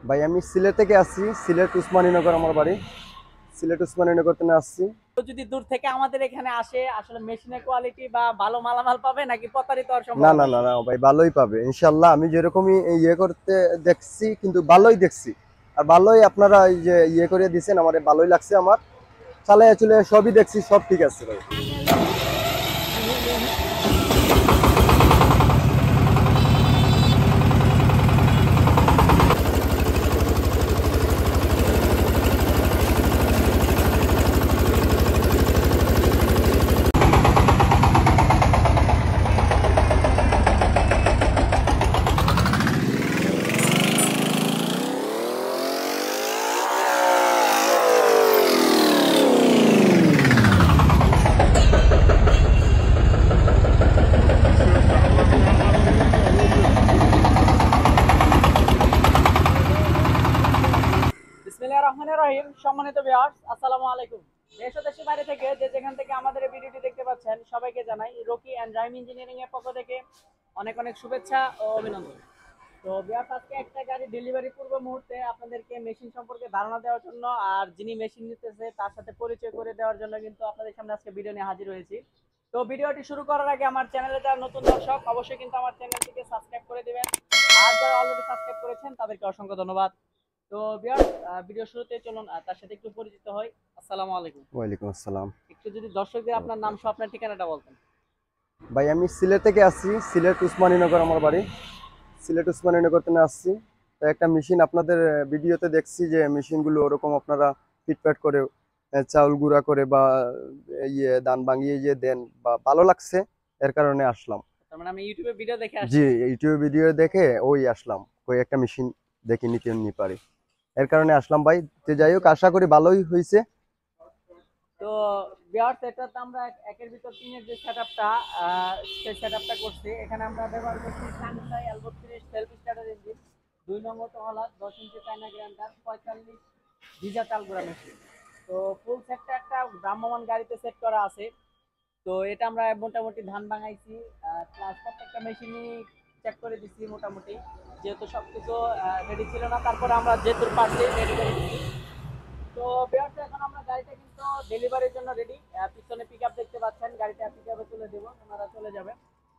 ভাই আমি সিলেট থেকে আসছি। সিলেট উসমানীনগর আমার বাড়ি। সিলেট উসমানীনগর থেকে আসছি। তো যদি দূর থেকে আমাদের এখানে আসে আসলে মেশিনের কোয়ালিটি বা ভালো মালামাল পাবে নাকি প্রতারিত হওয়ার না সম্ভাবনা না না আছে? না ভাই, ভালোই পাবে ইনশাল্লাহ। আমি যেরকমই ইয়ে করতে দেখছি কিন্তু ভালোই দেখছি। আর ভালোই আপনারা এই যে ইয়ে করে দিয়েছেন, আমার ভালোই লাগছে। আমার চালাই চলে সবই দেখছি, সব ঠিক আছে ভাই। বিসমিল্লাহির রহমানির রহিম। সম্মানিত ভিউয়ার্স, আসসালামু আলাইকুম। দেশ ও দেশের বাইরে থেকে যে যেখান থেকে আমাদের এই ভিডিওটি দেখতে পাচ্ছেন সবাইকে জানাই রকি এন্ড রাহিম ইঞ্জিনিয়ারিং এর পক্ষ থেকে অনেক অনেক শুভেচ্ছা ও অভিনন্দন। তো ভিউয়ার্স, আজকে একটা গাড়ি ডেলিভারি পূর্ব মুহূর্তে আপনাদেরকে মেশিন সম্পর্কে ধারণা দেওয়ার জন্য আর যিনি মেশিন নিতেছে তার সাথে পরিচয় করে দেওয়ার জন্য কিন্তু আপনাদের সামনে আজকে ভিডিও নিয়ে হাজির হয়েছি। তো ভিডিওটি শুরু করার আগে আমার চ্যানেলে যারা নতুন দর্শক অবশ্যই কিন্তু আমার চ্যানেলটিকে সাবস্ক্রাইব করে দিবেন। আর যারা অলরেডি সাবস্ক্রাইব করেছেন তাদেরকে অসংখ্য ধন্যবাদ। তো ভিউয়ার্স, ভিডিও শুরুতে চলুন তার সাথে একটু পরিচিত হই। আসসালামু আলাইকুম। ওয়ালাইকুম আসসালাম। একটু যদি দর্শকদের আপনার নাম সহ আপনার ঠিকানাটা বলতেন। ভাই আমি সিলেট থেকে আসছি। সিলেট উসমানীনগর আমার বাড়ি। সিলেট উসমানীনগর থেকে আসছি। তো একটা মেশিন আপনাদের ভিডিওতে দেখছি যে মেশিনগুলো ওরকম আপনারা ফিটফাট করে চাউল গুঁড়া করে বা ইয়ে ধান ভাঙিয়ে যে দেন, বা ভালো লাগছে, এর কারণে আসলাম। তার মানে আমি ইউটিউবে ভিডিও দেখে জি, আসছেন। ইউটিউব ভিডিও দেখে ওই আসলাম, ওই একটা মেশিন দেখে নিতে নি পারি, এর কারণে আসলাম ভাই। তো যাই হোক, আশা করি ভালোই হয়েছে। তো ভিউয়ার্স, এটা তো আমরা একের ভিতর তিনের যে সেটআপটা সেই সেটআপটা করছি। এখানে আমরা ব্যবহার করছি কানসাই এলবো 30 সেলফ স্টার্টার ইঞ্জিন, 2 নম্বর হলাস 10 ইঞ্চি চায়না গ্রাইন্ডার, 45 ভিজা চাল গুঁড়া মেশিন। তো ফুল সেটটা একটা ভ্রাম্যমাণ গাড়িতে সেট করা আছে। তো এটা আমরা মোটামুটি ধান ভাঙাইছি, প্লাস প্রত্যেকটা মেশিনই চেক করে দিচ্ছি মোটামুটি, যেহেতু সবকিছু রেডি ছিল না, তারপরে আমরা যেহেতু পারছি রেডি করে দিচ্ছি। তো ভিউয়ার্স, এখন আমরা গাড়িটা কিন্তু ডেলিভারির জন্য রেডি। পিছনে পিকআপ দেখতে পাচ্ছেন, গাড়িটা পিকআপে তুলে দেব, ওনারা চলে যাবে।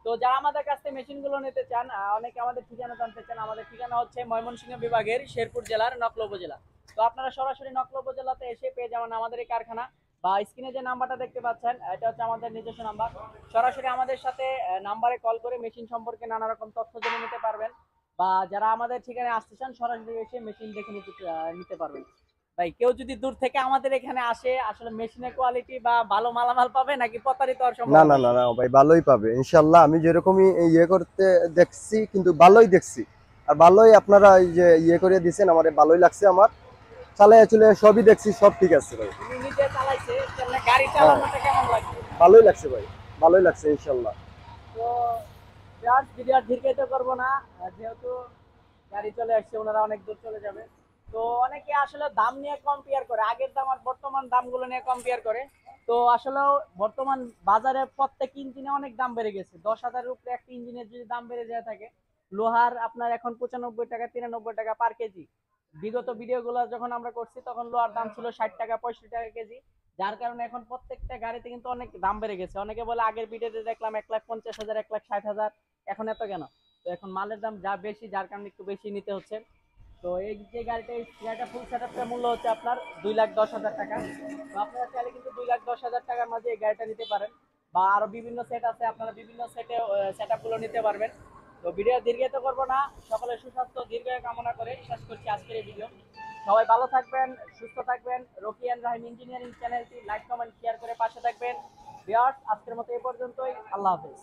তো যারা আমাদের কাছ থেকে মেশিনগুলো নিতে চান, অনেকে আমাদের ঠিকানা জানতে চান। আমাদের ঠিকানা হচ্ছে ময়মনসিংহ বিভাগের শেরপুর জেলার নকলা উপজেলা। তো আপনারা সরাসরি নকলা উপজেলাতে এসে পেয়ে যাবেন আমাদের এই কারখানা, বা স্ক্রিনে যে নাম্বারটা দেখতে পাচ্ছেন এটা হচ্ছে আমাদের নিজস্ব নাম্বার। সরাসরি আমাদের সাথে নাম্বারে কল করে মেশিন সম্পর্কে নানা রকম তথ্য জেনে নিতে পারবেন, বা যারা আমাদের ঠিকানায় আসতে চান সরাসরি এসে মেশিন দেখে নিতে পারবেন। ভাই, কেউ যদি দূর থেকে আমাদের এখানে আসে আসলে মেশিনের কোয়ালিটি বা ভালো মালামাল পাবে নাকি প্রতারিত হওয়ার না না সম্ভাবনা না আছে? না ভাই, ভালোই পাবে ইনশাল্লাহ। আমি যেরকমই ইয়ে করতে দেখছি কিন্তু ভালোই দেখছি। আর ভালোই আপনারা এই যে ইয়ে করে দিয়েছেন, আমার ভালোই লাগছে। আমার চালাই চলে সবই দেখছি, সব ঠিক আছে ভাই। উনি নিজে চালাইছে, তাহলে গাড়ি হ্যাঁ, চালানোটা কেমন লাগছে? ভালোই লাগছে ভাই, ভালোই লাগছে ইনশাল্লাহ। তো যার ভিডিও আর দীর্ঘায়িত করবো না, যেহেতু গাড়ি চলে আসছে, ওনারা অনেক দূর চলে যাবে। তো অনেকে আসলে দাম নিয়ে কম্পেয়ার করে, আগের দাম আর বর্তমান দামগুলো নিয়ে কম্পেয়ার করে। তো আসলে বর্তমান বাজারে প্রত্যেক ইঞ্জিনে অনেক দাম বেড়ে গেছে। 10,000-এর উপরে একটা ইঞ্জিনের যদি দাম বেড়ে যায় থাকে, লোহার আপনার এখন 95 টাকা 93 টাকা পার কেজি। বিগত ভিডিওগুলো যখন আমরা করছি তখন লোহার দাম ছিল 60 টাকা 65 টাকা কেজি। যার কারণে এখন প্রত্যেকটা গাড়িতে কিন্তু অনেক দাম বেড়ে গেছে। অনেকে বলে আগের ভিডিওতে দেখলাম 1,50,000 1,60,000, এখন এত কেন? তো এখন মালের দাম যা বেশি, যার কারণে একটু বেশি নিতে হচ্ছে। তো এই যে গাড়িটা, এই গাড়িটা ফুল সেটআপটার মূল্য হচ্ছে আপনার 2,10,000 টাকা। তো আপনারা চাইলে কিন্তু 2,10,000 টাকার মাঝে এই গাড়িটা নিতে পারেন, বা আরো বিভিন্ন সেট আছে, আপনারা বিভিন্ন সেটে সেটআপ গুলো নিতে পারবেন। তো ভিডিও দীর্ঘায়িত করবো না, সকলের সুস্বাস্থ্য দীর্ঘায়ু কামনা করে শেষ করছি আজকের এই ভিডিও। সবাই ভালো থাকবেন, সুস্থ থাকবেন। রকি এন্ড রাহিম ইঞ্জিনিয়ারিং চ্যানেলটি লাইক কমেন্ট শেয়ার করে পাশে থাকবেন। ভিউয়ার্স, আজকের মতো এই পর্যন্তই। আল্লাহ হাফেজ।